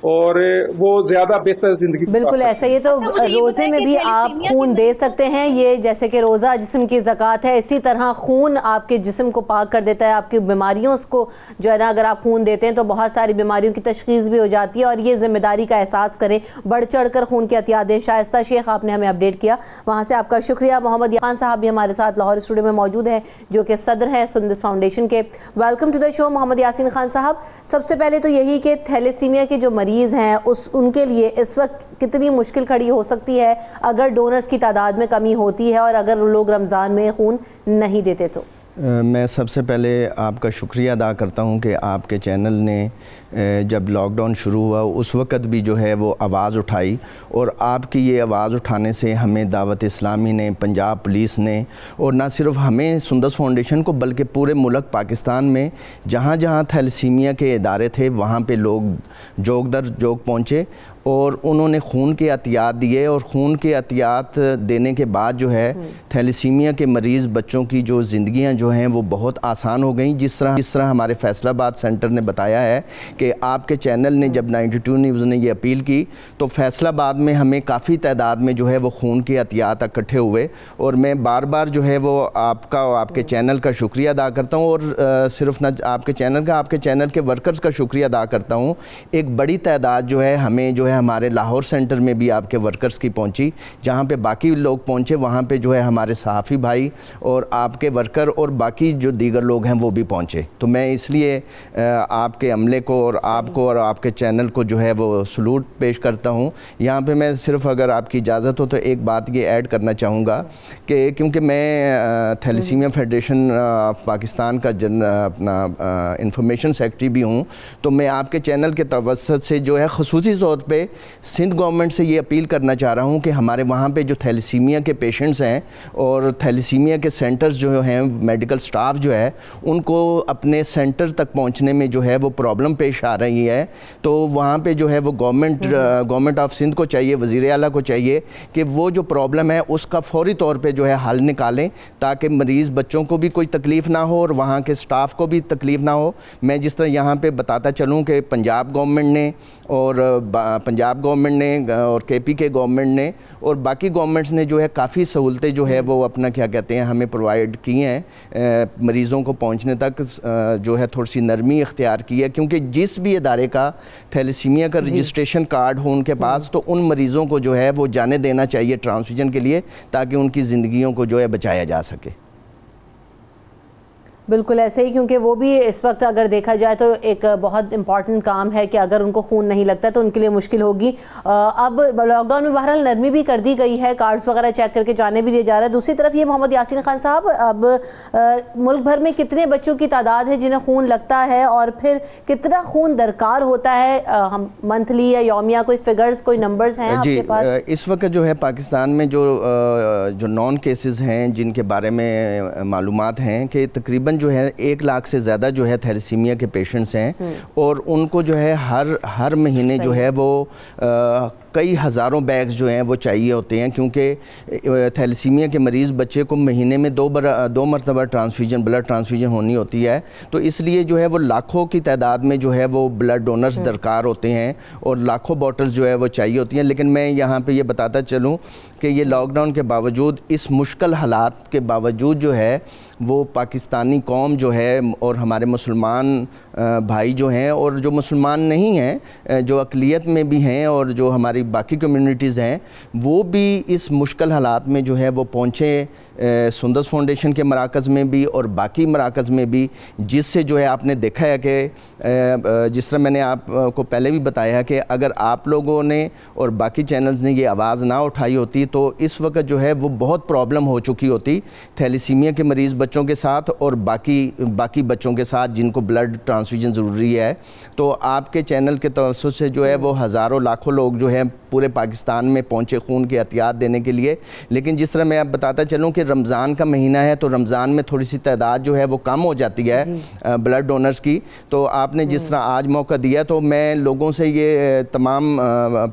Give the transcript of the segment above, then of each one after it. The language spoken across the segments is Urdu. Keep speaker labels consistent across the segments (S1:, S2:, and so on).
S1: اور وہ زیادہ بہتر زندگی
S2: بالکل ایسا. یہ تو روزے میں بھی آپ خون دے سکتے ہیں, یہ جیسے کہ روزہ جسم کی زکوٰۃ ہے, اسی طرح خون آپ کے جسم کو پاک کر دیتا ہے, آپ کی بیماریوں کو جو ہے نا اگر آپ خون دیتے ہیں تو بہت ساری بیماریوں کی تشخیص بھی ہو جاتی ہے, اور یہ ذمہ داری کا احساس کریں, بڑھ چڑھ کر خون کی عطیات دیں. شائستہ شیخ آپ نے ہمیں اپڈیٹ کیا, وہاں سے آپ کا شکریہ. محمد خان صاحب بھی ہمارے ساتھ لاہور اسٹوڈیو میں موجود ہیں, جو کہ صدر ہیں سندس فاؤنڈیشن کے. ویلکم ٹو دا شو محمد یاسین خان صاحب. سب سے پہلے تو یہی کہ تھیلیسیمیا کے جو مریض ہیں ان کے لیے اس وقت کتنی مشکل کھڑی ہو سکتی ہے اگر ڈونرز کی تعداد میں کمی ہوتی ہے اور اگر لوگ رمضان میں خون نہیں دیتے تو؟
S3: میں سب سے پہلے آپ کا شکریہ ادا کرتا ہوں کہ آپ کے چینل نے جب لاک ڈاؤن شروع ہوا اس وقت بھی جو ہے وہ آواز اٹھائی, اور آپ کی یہ آواز اٹھانے سے ہمیں دعوت اسلامی نے, پنجاب پولیس نے, اور نہ صرف ہمیں سندس فاؤنڈیشن کو بلکہ پورے ملک پاکستان میں جہاں جہاں تھیلیسیمیا کے ادارے تھے وہاں پہ لوگ جوگ در جوگ پہنچے اور انہوں نے خون کے عطیات دیے, اور خون کے عطیات دینے کے بعد جو ہے تھیلیسیمیا کے مریض بچوں کی جو زندگیاں جو ہیں وہ بہت آسان ہو گئیں. جس طرح ہمارے فیصل آباد سینٹر نے بتایا ہے کہ آپ کے چینل نے جب 92 نیوز نے یہ اپیل کی تو فیصل آباد میں ہمیں کافی تعداد میں جو ہے وہ خون کے عطیات اکٹھے ہوئے, اور میں بار بار جو ہے وہ آپ کا اور آپ کے چینل کا شکریہ ادا کرتا ہوں, اور صرف نہ آپ کے چینل کا, آپ کے چینل کے ورکرز کا شکریہ ادا کرتا ہوں. ایک بڑی تعداد جو ہے ہمیں جو ہے ہمارے لاہور سینٹر میں بھی آپ کے ورکرز کی پہنچی, جہاں پہ باقی لوگ پہنچے وہاں پہ جو ہے ہمارے صحافی بھائی اور آپ کے ورکر اور باقی جو دیگر لوگ ہیں وہ بھی پہنچے. تو میں اس لیے آپ کے عملے کو اور آپ کو اور آپ کے چینل کو جو ہے وہ سلوٹ پیش کرتا ہوں. یہاں پہ میں صرف اگر آپ کی اجازت ہو تو ایک بات یہ ایڈ کرنا چاہوں گا کہ کیونکہ میں تھیلیسیمیا فیڈریشن آف پاکستان کا اپنا انفارمیشن سیکرٹری بھی ہوں, تو میں آپ کے چینل کے توسط سے جو ہے خصوصی طور پہ سندھ گورنمنٹ سے یہ اپیل کرنا چاہ رہا ہوں کہ ہمارے وہاں پہ جو تھیلیسیمیا کے پیشنٹس ہیں اور تھیلیسیمیا کے سینٹرز جو ہیں, میڈیکل سٹاف جو ہے, ان کو اپنے سینٹر تک پہنچنے میں جو ہے وہ پرابلم پیش آ رہی ہے. تو وہاں پہ جو ہے وہ گورنمنٹ آف سندھ کو چاہیے, وزیر اعلیٰ کو چاہیے کہ وہ جو پرابلم ہے اس کا فوری طور پہ جو ہے حل نکالیں, تاکہ مریض بچوں کو بھی کوئی تکلیف نہ ہو اور وہاں کے سٹاف کو بھی تکلیف نہ ہو. میں جس طرح یہاں پہ بتاتا چلوں کہ پنجاب گورنمنٹ نے اور کے پی کے گورنمنٹ نے اور باقی گورنمنٹس نے جو ہے کافی سہولتیں جو ہے وہ اپنا کیا کہتے ہیں ہمیں پرووائڈ کی ہیں, مریضوں کو پہنچنے تک جو ہے تھوڑی سی نرمی اختیار کی ہے, کیونکہ جس بھی ادارے کا تھیلیسیمیا کا رجسٹریشن کارڈ ہو ان کے پاس تو ان مریضوں کو جو ہے وہ جانے دینا چاہیے ٹرانسفیوژن کے لیے, تاکہ ان کی زندگیوں کو جو ہے بچایا جا سکے.
S2: بالکل ایسے ہی, کیونکہ وہ بھی اس وقت اگر دیکھا جائے تو ایک بہت امپورٹنٹ کام ہے کہ اگر ان کو خون نہیں لگتا تو ان کے لیے مشکل ہوگی. اب لاک ڈاؤن میں بہرحال نرمی بھی کر دی گئی ہے, کارڈز وغیرہ چیک کر کے جانے بھی دیا جا رہا ہے. دوسری طرف یہ محمد یاسین خان صاحب, اب ملک بھر میں کتنے بچوں کی تعداد ہے جنہیں خون لگتا ہے, اور پھر کتنا خون درکار ہوتا ہے منتھلی یا یومیہ, کوئی فگرز کوئی نمبرز ہیں آپ کے پاس؟
S3: اس وقت جو ہے پاکستان میں جو نان کیسز ہیں جن کے بارے میں معلومات ہیں کہ تقریباً جو ہے 1 لاکھ سے زیادہ جو ہے تھیلیسیمیا کے پیشنٹس ہیں, اور ان کو جو ہے ہر مہینے جو ہے وہ کئی ہزاروں بیگز جو ہیں وہ چاہیے ہوتے ہیں, کیونکہ تھیلیسیمیا کے مریض بچے کو مہینے میں 2 مرتبہ بلڈ ٹرانسفیوژن ہونی ہوتی ہے. تو اس لیے جو ہے وہ لاکھوں کی تعداد میں جو ہے وہ بلڈ ڈونرز درکار ہوتے ہیں اور لاکھوں بوٹلز جو ہے وہ چاہیے ہوتی ہیں. لیکن میں یہاں پہ یہ بتاتا چلوں کہ یہ لاک ڈاؤن کے باوجود, اس مشکل حالات کے باوجود جو ہے وہ پاکستانی قوم جو ہے اور ہمارے مسلمان بھائی جو ہیں اور جو مسلمان نہیں ہیں, جو اقلیت میں بھی ہیں اور جو ہماری باقی کمیونٹیز ہیں, وہ بھی اس مشکل حالات میں جو ہے وہ پہنچے سندس فاؤنڈیشن کے مراکز میں بھی اور باقی مراکز میں بھی, جس سے جو ہے آپ نے دیکھا ہے کہ جس طرح میں نے آپ کو پہلے بھی بتایا کہ اگر آپ لوگوں نے اور باقی چینلز نے یہ آواز نہ اٹھائی ہوتی تو اس وقت جو ہے وہ بہت پرابلم ہو چکی ہوتی تھیلیسیمیا کے مریض بچوں کے ساتھ اور باقی بچوں کے ساتھ جن کو بلڈ ٹرانسفیوژن ضروری ہے. تو آپ کے چینل کے توسط سے جو ہے وہ ہزاروں لاکھوں لوگ جو ہیں پورے پاکستان میں پہنچے خون کی عطیات دینے کے لیے. لیکن جس طرح میں آپ بتاتا چلوں کہ رمضان کا مہینہ ہے تو رمضان میں تھوڑی سی تعداد جو ہے وہ کم ہو جاتی ہے بلڈ ڈونرز کی. تو آپ نے جس طرح آج موقع دیا تو میں لوگوں سے یہ تمام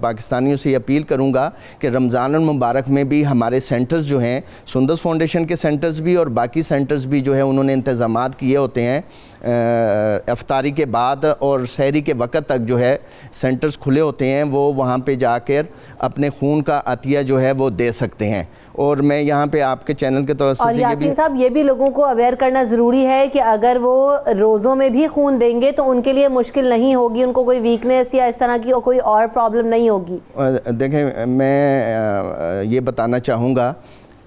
S3: پاکستانیوں سے یہ اپیل کروں گا کہ رمضان المبارک میں بھی ہمارے سینٹرز جو ہیں, سندس فاؤنڈیشن کے سینٹرز بھی اور باقی سینٹرز بھی جو ہے انہوں نے انتظامات کیے ہوتے ہیں افطاری کے بعد اور سحری کے وقت تک جو ہے سینٹرز کھلے ہوتے ہیں، وہ وہاں پہ جا کر اپنے خون کا عطیہ جو ہے وہ دے سکتے ہیں. اور میں یہاں پہ آپ کے چینل کے توسط
S2: اور
S3: سے
S2: یاسین صاحب یہ بھی لوگوں کو اویئر کرنا ضروری ہے کہ اگر وہ روزوں میں بھی خون دیں گے تو ان کے لیے مشکل نہیں ہوگی، ان کو کوئی ویکنیس یا اس طرح کی کوئی اور پرابلم نہیں ہوگی.
S3: دیکھیں میں یہ بتانا چاہوں گا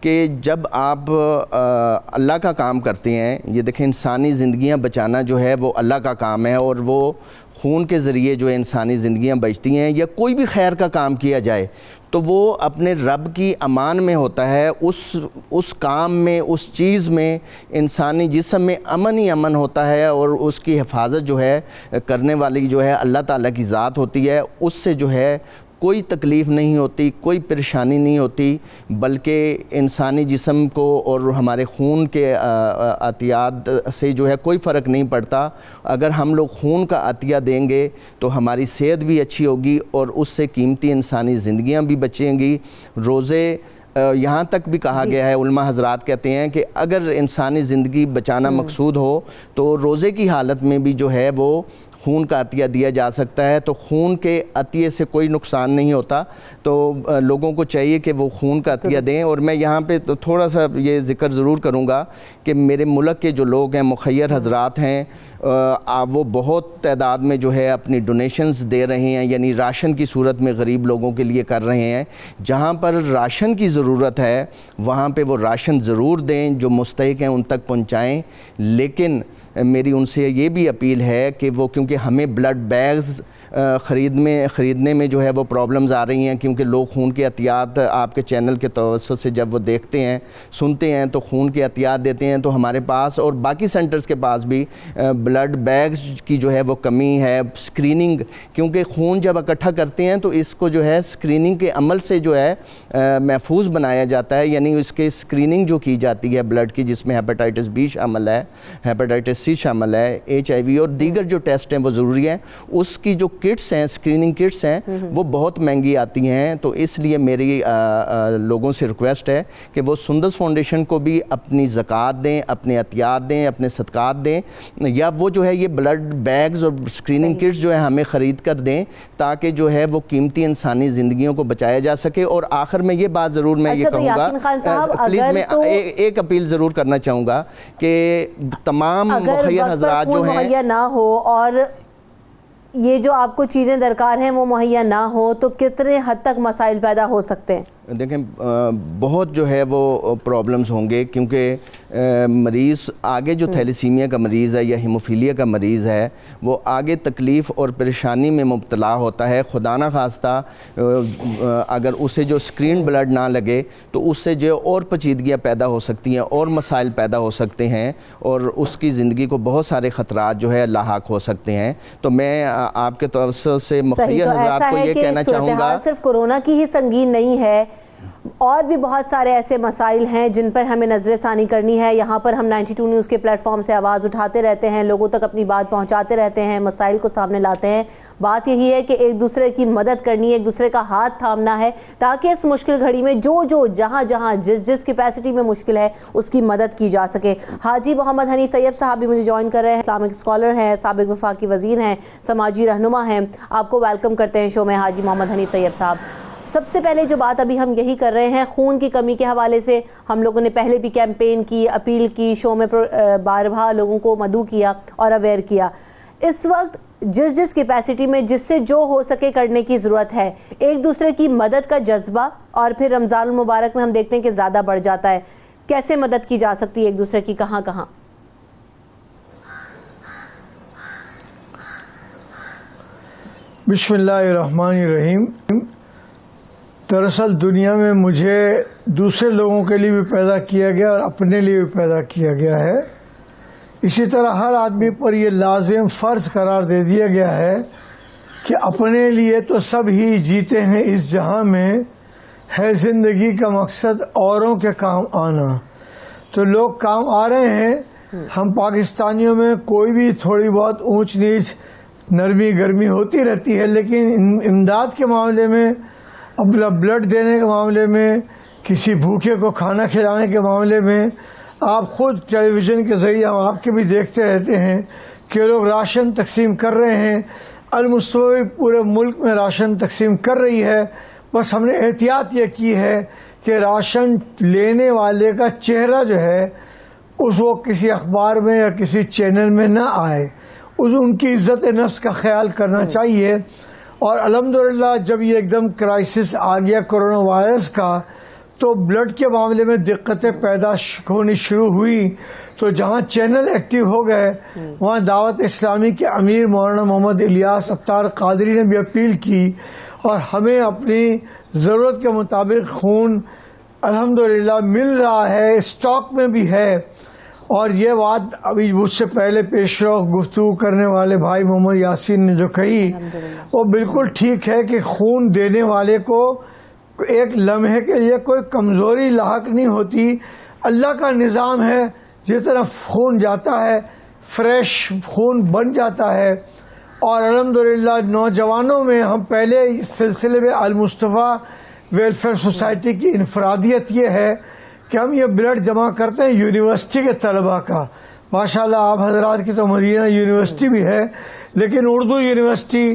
S3: کہ جب آپ اللہ کا کام کرتے ہیں، یہ دیکھیں انسانی زندگیاں بچانا جو ہے وہ اللہ کا کام ہے، اور وہ خون کے ذریعے جو انسانی زندگیاں بچتی ہیں، یا کوئی بھی خیر کا کام کیا جائے تو وہ اپنے رب کی امان میں ہوتا ہے. اس کام میں، اس چیز میں انسانی جسم میں امن ہی امن ہوتا ہے، اور اس کی حفاظت جو ہے کرنے والی جو ہے اللہ تعالیٰ کی ذات ہوتی ہے. اس سے جو ہے کوئی تکلیف نہیں ہوتی، کوئی پریشانی نہیں ہوتی، بلکہ انسانی جسم کو اور ہمارے خون کے عطیات سے جو ہے کوئی فرق نہیں پڑتا. اگر ہم لوگ خون کا عطیہ دیں گے تو ہماری صحت بھی اچھی ہوگی، اور اس سے قیمتی انسانی زندگیاں بھی بچیں گی. روزے یہاں تک بھی کہا گیا ہے، علماء حضرات کہتے ہیں کہ اگر انسانی زندگی بچانا مقصود ہو تو روزے کی حالت میں بھی جو ہے وہ خون کا عطیہ دیا جا سکتا ہے. تو خون کے عطیے سے کوئی نقصان نہیں ہوتا، تو لوگوں کو چاہیے کہ وہ خون کا عطیہ دیں. اور میں یہاں پہ تھوڑا سا یہ ذکر ضرور کروں گا کہ میرے ملک کے جو لوگ ہیں، مخیر حضرات ہیں، وہ بہت تعداد میں جو ہے اپنی ڈونیشنز دے رہے ہیں، یعنی راشن کی صورت میں غریب لوگوں کے لیے کر رہے ہیں. جہاں پر راشن کی ضرورت ہے وہاں پہ وہ راشن ضرور دیں، جو مستحق ہیں ان تک پہنچائیں. لیکن میری ان سے یہ بھی اپیل ہے کہ وہ، کیونکہ ہمیں بلڈ بیگز خریدنے میں جو ہے وہ پرابلمز آ رہی ہیں، کیونکہ لوگ خون کے عطیات آپ کے چینل کے توسط سے جب وہ دیکھتے ہیں، سنتے ہیں، تو خون کے عطیات دیتے ہیں. تو ہمارے پاس اور باقی سینٹرز کے پاس بھی بلڈ بیگز کی جو ہے وہ کمی ہے. اسکریننگ، کیونکہ خون جب اکٹھا کرتے ہیں تو اس کو جو ہے اسکریننگ کے عمل سے جو ہے محفوظ بنایا جاتا ہے، یعنی اس کے اسکریننگ جو کی جاتی ہے بلڈ کی، جس میں ہیپاٹائٹس بی شامل ہے، ہیپاٹائٹس سی شامل ہے، HIV اور دیگر جو ٹیسٹ ہیں وہ ضروری ہیں. اس کی جو کٹس ہیں، اسکریننگ کٹس ہیں، وہ بہت مہنگی آتی ہیں. تو اس لیے میری لوگوں سے ریکویسٹ ہے کہ وہ سندس فاؤنڈیشن کو بھی اپنی زکوٰۃ دیں، اپنے عطیات دیں، اپنے صدقات دیں، یا وہ جو ہے یہ بلڈ بیگز اور اسکریننگ کٹس جو ہے ہمیں خرید کر دیں، تاکہ جو ہے وہ قیمتی انسانی زندگیوں کو بچایا جا سکے. اور آخر میں یہ بات ضرور میں یہ کہوں گا، پلیز میں ایک اپیل ضرور کرنا چاہوں گا کہ تمام مخیر حضرات جو ہیں
S2: مہیا نہ ہو، اور یہ جو آپ کو چیزیں درکار ہیں وہ مہیا نہ ہو، تو کتنے حد تک مسائل پیدا ہو سکتے ہیں؟
S3: دیکھیں بہت جو ہے وہ پرابلمز ہوں گے، کیونکہ مریض آگے جو تھیلیسیمیا کا مریض ہے یا ہیموفیلیا کا مریض ہے وہ آگے تکلیف اور پریشانی میں مبتلا ہوتا ہے. خدا نہ خواستہ اگر اسے جو اسکرین بلڈ نہ لگے تو اس سے جو اور پیچیدگیاں پیدا ہو سکتی ہیں، اور مسائل پیدا ہو سکتے ہیں، اور اس کی زندگی کو بہت سارے خطرات جو ہے لاحق ہو سکتے ہیں. تو میں آپ کے توسط سے مخیر حضرات کو یہ کہنا چاہوں گا،
S2: صرف کورونا کی ہی سنگین نہیں ہے، اور بھی بہت سارے ایسے مسائل ہیں جن پر ہمیں نظر ثانی کرنی ہے. یہاں پر ہم 92 نیوز کے پلیٹ فارم سے آواز اٹھاتے رہتے ہیں، لوگوں تک اپنی بات پہنچاتے رہتے ہیں، مسائل کو سامنے لاتے ہیں. بات یہی ہے کہ ایک دوسرے کی مدد کرنی ہے، ایک دوسرے کا ہاتھ تھامنا ہے، تاکہ اس مشکل گھڑی میں جو جہاں جس کیپیسٹی میں مشکل ہے اس کی مدد کی جا سکے. حاجی محمد حنیف طیب صاحب بھی مجھے جوائن کر رہے ہیں، اسلامک اسکالر ہیں، سابق وفاقی وزیر ہیں، سماجی رہنما ہیں. آپ کو ویلکم کرتے ہیں شو میں حاجی محمد حنیف طیب صاحب. سب سے پہلے جو بات ابھی ہم یہی کر رہے ہیں، خون کی کمی کے حوالے سے ہم لوگوں نے پہلے بھی کیمپین کی، اپیل کی، شو میں بارہا لوگوں کو مدعو کیا اور اویئر کیا. اس وقت جس کیپیسٹی میں جس سے جو ہو سکے کرنے کی ضرورت ہے. ایک دوسرے کی مدد کا جذبہ، اور پھر رمضان المبارک میں ہم دیکھتے ہیں کہ زیادہ بڑھ جاتا ہے. کیسے مدد کی جا سکتی ہے ایک دوسرے کی، کہاں؟
S4: بسم اللہ الرحمن الرحیم. دراصل دنیا میں مجھے دوسرے لوگوں کے لیے بھی پیدا کیا گیا اور اپنے لیے بھی پیدا کیا گیا ہے. اسی طرح ہر آدمی پر یہ لازم فرض قرار دے دیا گیا ہے کہ اپنے لیے تو سب ہی جیتے ہیں اس جہاں میں، ہے زندگی کا مقصد اوروں کے کام آنا. تو لوگ کام آ رہے ہیں. ہم پاکستانیوں میں کوئی بھی تھوڑی بہت اونچ نیچ، نرمی گرمی ہوتی رہتی ہے، لیکن امداد کے معاملے میں، اپنا بلڈ دینے کے معاملے میں، کسی بھوکے کو کھانا کھلانے کے معاملے میں، آپ خود ٹیلی ویژن کے ذریعے ہم آپ کے بھی دیکھتے رہتے ہیں کہ لوگ راشن تقسیم کر رہے ہیں. المستوی پورے ملک میں راشن تقسیم کر رہی ہے. بس ہم نے احتیاط یہ کی ہے کہ راشن لینے والے کا چہرہ جو ہے وہ کسی اخبار میں یا کسی چینل میں نہ آئے. ان کی عزت نفس کا خیال کرنا چاہیے. اور الحمدللہ جب یہ ایک دم کرائسس آ گیا کرونا وائرس کا تو بلڈ کے معاملے میں دقتیں پیدا ہونی شروع ہوئی. تو جہاں چینل ایکٹیو ہو گئے وہاں دعوت اسلامی کے امیر مولانا محمد الیاس اتار قادری نے بھی اپیل کی اور ہمیں اپنی ضرورت کے مطابق خون الحمدللہ مل رہا ہے، اسٹاک میں بھی ہے. اور یہ بات ابھی مجھ سے پہلے پیش رو گفتگو کرنے والے بھائی محمد یاسین نے جو کہی وہ بالکل ٹھیک ہے کہ خون دینے والے کو ایک لمحے کے لیے کوئی کمزوری لاحق نہیں ہوتی. اللہ کا نظام ہے، جتنا خون جاتا ہے فریش خون بن جاتا ہے. اور الحمدللہ نوجوانوں میں ہم پہلے اس سلسلے میں المصطفیٰ ویلفیئر سوسائٹی کی انفرادیت یہ ہے کہ ہم یہ بلڈ جمع کرتے ہیں یونیورسٹی کے طلباء کا. ماشاءاللہ آپ حضرات کی تو مدینہ یونیورسٹی بھی ہے، لیکن اردو یونیورسٹی،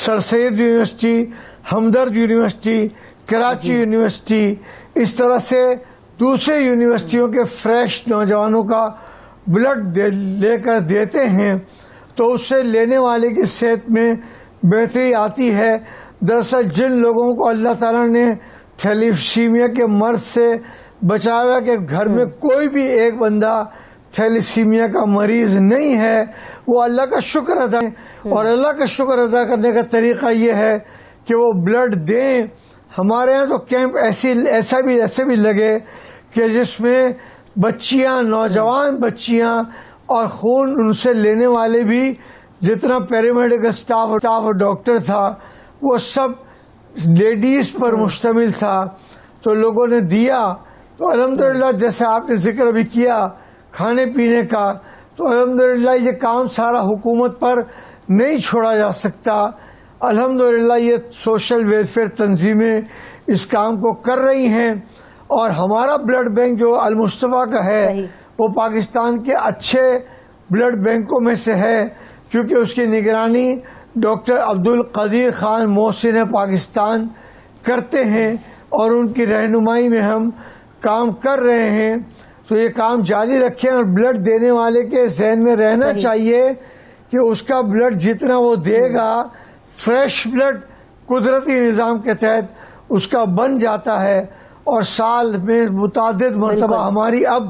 S4: سر سید یونیورسٹی، ہمدرد یونیورسٹی، کراچی یونیورسٹی، اس طرح سے دوسرے یونیورسٹیوں کے فریش نوجوانوں کا بلڈ لے کر دیتے ہیں تو اس سے لینے والے کی صحت میں بہتری آتی ہے. دراصل جن لوگوں کو اللہ تعالیٰ نے تھیلیسیمیا کے مرض سے بچایا کہ گھر میں کوئی بھی ایک بندہ تھیلیسیمیا کا مریض نہیں ہے وہ اللہ کا شکر ادا کریں. اور اللہ کا شکر ادا کرنے کا طریقہ یہ ہے کہ وہ بلڈ دیں. ہمارے یہاں تو کیمپ ایسے بھی لگے کہ جس میں بچیاں، نوجوان بچیاں اور خون ان سے لینے والے بھی جتنا پیرامیڈیکل اسٹاف اور ڈاکٹر تھا وہ سب لیڈیز پر مشتمل تھا. تو لوگوں نے دیا. تو الحمدللہ جیسے آپ نے ذکر بھی کیا کھانے پینے کا، تو الحمدللہ یہ کام سارا حکومت پر نہیں چھوڑا جا سکتا. الحمدللہ یہ سوشل ویلفیئر تنظیمیں اس کام کو کر رہی ہیں. اور ہمارا بلڈ بینک جو المصطفیٰ کا ہے وہ پاکستان کے اچھے بلڈ بینکوں میں سے ہے کیونکہ اس کی نگرانی ڈاکٹر عبدالقدیر خان محسن پاکستان کرتے ہیں اور ان کی رہنمائی میں ہم کام کر رہے ہیں. تو یہ کام جاری رکھیں اور بلڈ دینے والے کے ذہن میں رہنا چاہیے کہ اس کا بلڈ جتنا وہ دے گا فریش بلڈ قدرتی نظام کے تحت اس کا بن جاتا ہے. اور سال میں متعدد مرتبہ ہماری اب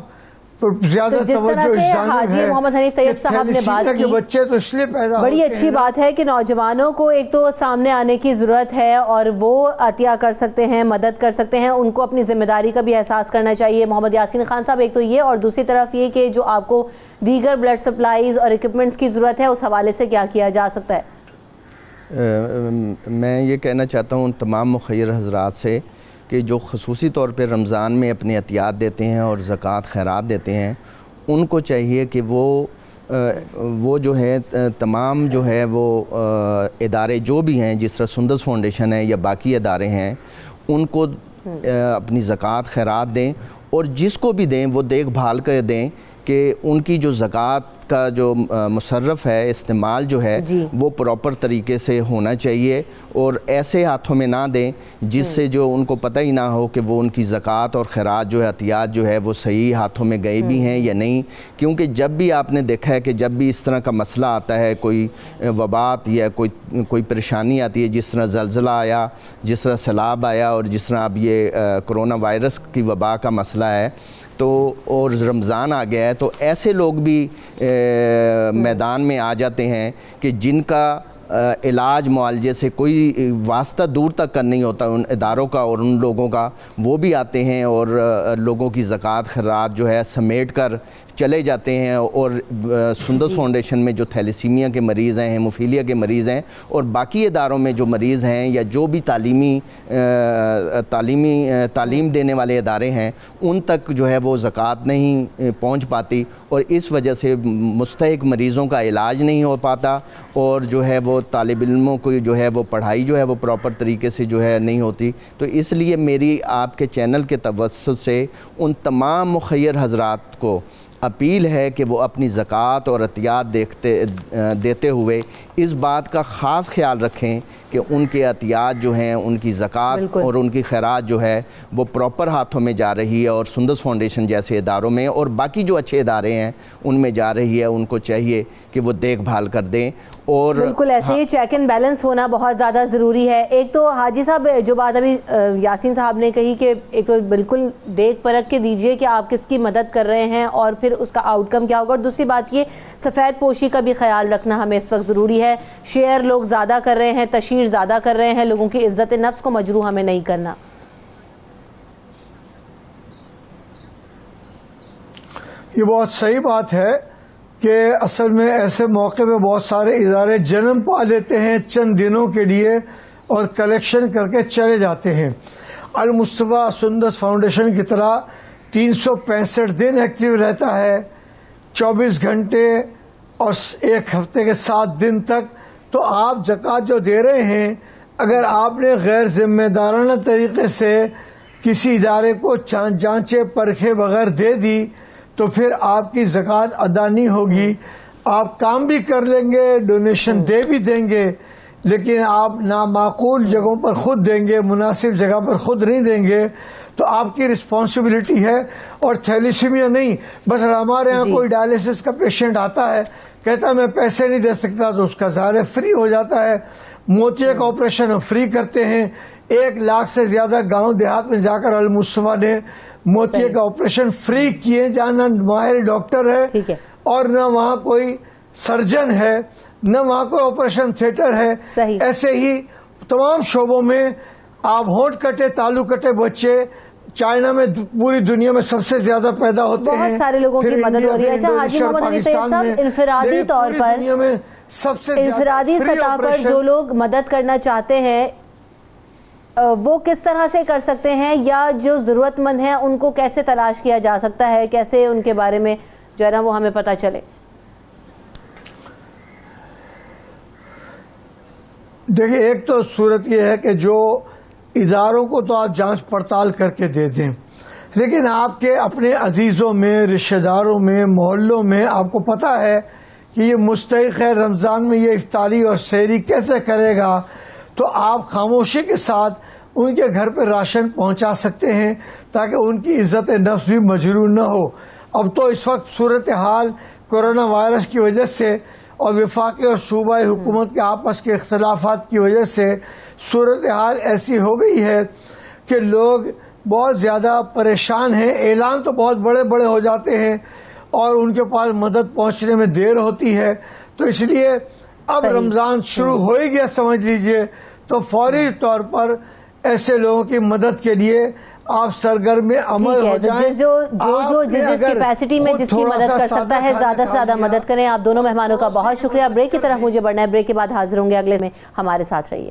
S4: زیادہ توجہ اس جانب ہے
S2: محمد حنیف طیب صاحب نے بات کی.
S4: بچے تو اس لیے پیدا
S2: بڑی اچھی بات ہے کہ نوجوانوں کو ایک تو سامنے آنے کی ضرورت ہے اور وہ عطیہ کر سکتے ہیں، مدد کر سکتے ہیں. ان کو اپنی ذمہ داری کا بھی احساس کرنا چاہیے. محمد یاسین خان صاحب ایک تو یہ، اور دوسری طرف یہ کہ جو آپ کو دیگر بلڈ سپلائیز اور اکوپمنٹس کی ضرورت ہے اس حوالے سے کیا کیا جا سکتا ہے؟
S3: میں یہ کہنا چاہتا ہوں تمام مخیر حضرات سے کہ جو خصوصی طور پہ رمضان میں اپنے عطیات دیتے ہیں اور زکوٰۃ خیرات دیتے ہیں ان کو چاہیے کہ وہ جو ہے تمام جو ہے وہ ادارے جو بھی ہیں جس طرح سندس فاؤنڈیشن ہے یا باقی ادارے ہیں ان کو اپنی زکوٰۃ خیرات دیں اور جس کو بھی دیں وہ دیکھ بھال کر دیں کہ ان کی جو زکوٰۃ کا جو مصرف ہے استعمال جو ہے وہ پراپر طریقے سے ہونا چاہیے اور ایسے ہاتھوں میں نہ دیں جس سے جو ان کو پتہ ہی نہ ہو کہ وہ ان کی زکوٰۃ اور خیرات جو ہے عطیات جو ہے وہ صحیح ہاتھوں میں گئے بھی ہیں یا نہیں. کیونکہ جب بھی آپ نے دیکھا ہے کہ جب بھی اس طرح کا مسئلہ آتا ہے، کوئی وبات یا کوئی پریشانی آتی ہے، جس طرح زلزلہ آیا، جس طرح سیلاب آیا اور جس طرح اب یہ کرونا وائرس کی وبا کا مسئلہ ہے تو اور رمضان آ گیا ہے، تو ایسے لوگ بھی میدان میں آ جاتے ہیں کہ جن کا علاج معالجے سے کوئی واسطہ دور تک کا نہیں ہوتا ان اداروں کا اور ان لوگوں کا، وہ بھی آتے ہیں اور لوگوں کی زکوٰۃ خیرات جو ہے سمیٹ کر چلے جاتے ہیں اور سندس فاؤنڈیشن میں جو تھیلیسیمیا کے مریض ہیں، ہیموفیلیا کے مریض ہیں اور باقی اداروں میں جو مریض ہیں یا جو بھی تعلیم دینے والے ادارے ہیں ان تک جو ہے وہ زکوٰۃ نہیں پہنچ پاتی اور اس وجہ سے مستحق مریضوں کا علاج نہیں ہو پاتا اور جو ہے وہ طالب علموں کو جو ہے وہ پڑھائی جو ہے وہ پراپر طریقے سے جو ہے نہیں ہوتی. تو اس لیے میری آپ کے چینل کے توسط سے ان تمام مخیر حضرات کو اپیل ہے کہ وہ اپنی زکوٰۃ اور عطیات دیتے ہوئے اس بات کا خاص خیال رکھیں کہ ان کے عطیات جو ہیں، ان کی زکوٰۃ اور ان کی خیرات جو ہے وہ پراپر ہاتھوں میں جا رہی ہے اور سندس فاؤنڈیشن جیسے اداروں میں اور باقی جو اچھے ادارے ہیں ان میں جا رہی ہے. ان کو چاہیے کہ وہ دیکھ بھال کر دیں اور
S2: بالکل ایسے ہی چیک اینڈ بیلنس ہونا بہت زیادہ ضروری ہے. ایک تو حاجی صاحب جو بات ابھی یاسین صاحب نے کہی کہ ایک تو بالکل دیکھ پرکھ کے دیجئے کہ آپ کس کی مدد کر رہے ہیں اور پھر اس کا آؤٹ کم کیا ہوگا، اور دوسری بات یہ سفید پوشی کا بھی خیال رکھنا ہمیں اس وقت ضروری ہے. شیئر لوگ زیادہ کر رہے ہیں، تشہیر زیادہ کر رہے ہیں، لوگوں کی عزت نفس کو مجروح ہمیں نہیں کرنا.
S4: یہ بہت صحیح بات ہے کہ اصل میں ایسے موقع میں بہت سارے ادارے جنم پا لیتے ہیں چند دنوں کے لیے اور کلیکشن کر کے چلے جاتے ہیں. المصطفیٰ سندس فاؤنڈیشن کی طرح 365 دن ایکٹیو رہتا ہے، 24 گھنٹے اور ایک ہفتے کے 7 دن تک. تو آپ زکوٰۃ جو دے رہے ہیں، اگر آپ نے غیر ذمہ دارانہ طریقے سے کسی ادارے کو جانچے پرکھے بغیر دے دی تو پھر آپ کی زکوٰۃ ادا نہیں ہوگی. آپ کام بھی کر لیں گے، ڈونیشن دے بھی دیں گے، لیکن آپ نامعقول جگہوں پر خود دیں گے، مناسب جگہ پر خود نہیں دیں گے. تو آپ کی رسپانسبلٹی ہے. اور تھیلیسیمیا نہیں، بس ہمارے ہاں کوئی ڈائلسس کا پیشنٹ آتا ہے کہتا ہے میں پیسے نہیں دے سکتا تو اس کا ظاہر فری ہو جاتا ہے. موتیے کا آپریشن ہم فری کرتے ہیں. 1 لاکھ سے زیادہ گاؤں دیہات میں جا کر المصطفیٰ نے موتیے کا آپریشن فری کیے، جہاں نہ ماہر ڈاکٹر ہے اور نہ وہاں کوئی سرجن ہے، نہ وہاں کوئی آپریشن تھیٹر ہے. ایسے ہی تمام شعبوں میں آپ ہونٹ کٹے تالو کٹے بچے چائنا میں پوری دنیا میں سب سے زیادہ پیدا ہوتے ہیں،
S2: بہت سارے لوگوں کی مدد ہو رہی ہے. اچھا حاجی محمد علی طیب صاحب، انفرادی طور پر انفرادی سطح پر جو لوگ مدد کرنا چاہتے ہیں وہ کس طرح سے کر سکتے ہیں، یا جو ضرورت مند ہیں ان کو کیسے تلاش کیا جا سکتا ہے، کیسے ان کے بارے میں جو ہے نا وہ ہمیں پتہ چلے؟
S4: دیکھیں، ایک تو صورت یہ ہے کہ جو اداروں کو تو آپ جانچ پڑتال کر کے دے دیں، لیکن آپ کے اپنے عزیزوں میں، رشتہ داروں میں، محلوں میں آپ کو پتہ ہے کہ یہ مستحق ہے، رمضان میں یہ افطاری اور سحری کیسے کرے گا، تو آپ خاموشی کے ساتھ ان کے گھر پہ راشن پہنچا سکتے ہیں تاکہ ان کی عزت نفس بھی مجروح نہ ہو. اب تو اس وقت صورتحال کورونا وائرس کی وجہ سے اور وفاقی اور صوبائی حکومت کے آپس کے اختلافات کی وجہ سے صورتحال ایسی ہو گئی ہے کہ لوگ بہت زیادہ پریشان ہیں. اعلان تو بہت بڑے بڑے ہو جاتے ہیں اور ان کے پاس مدد پہنچنے میں دیر ہوتی ہے. تو اس لیے اب رمضان شروع ہو ہی گیا سمجھ لیجئے، تو فوری طور پر ایسے لوگوں کی مدد کے لیے آپ سرگرم عمل ہو جائیں.
S2: جو جس کیپیسٹی میں جس کی مدد کر سکتا ہے زیادہ سے زیادہ مدد کریں. آپ دونوں مہمانوں کا بہت شکریہ. بریک کی طرف مجھے بڑھنا ہے، بریک کے بعد حاضر ہوں گے اگلے میں، ہمارے ساتھ رہیے.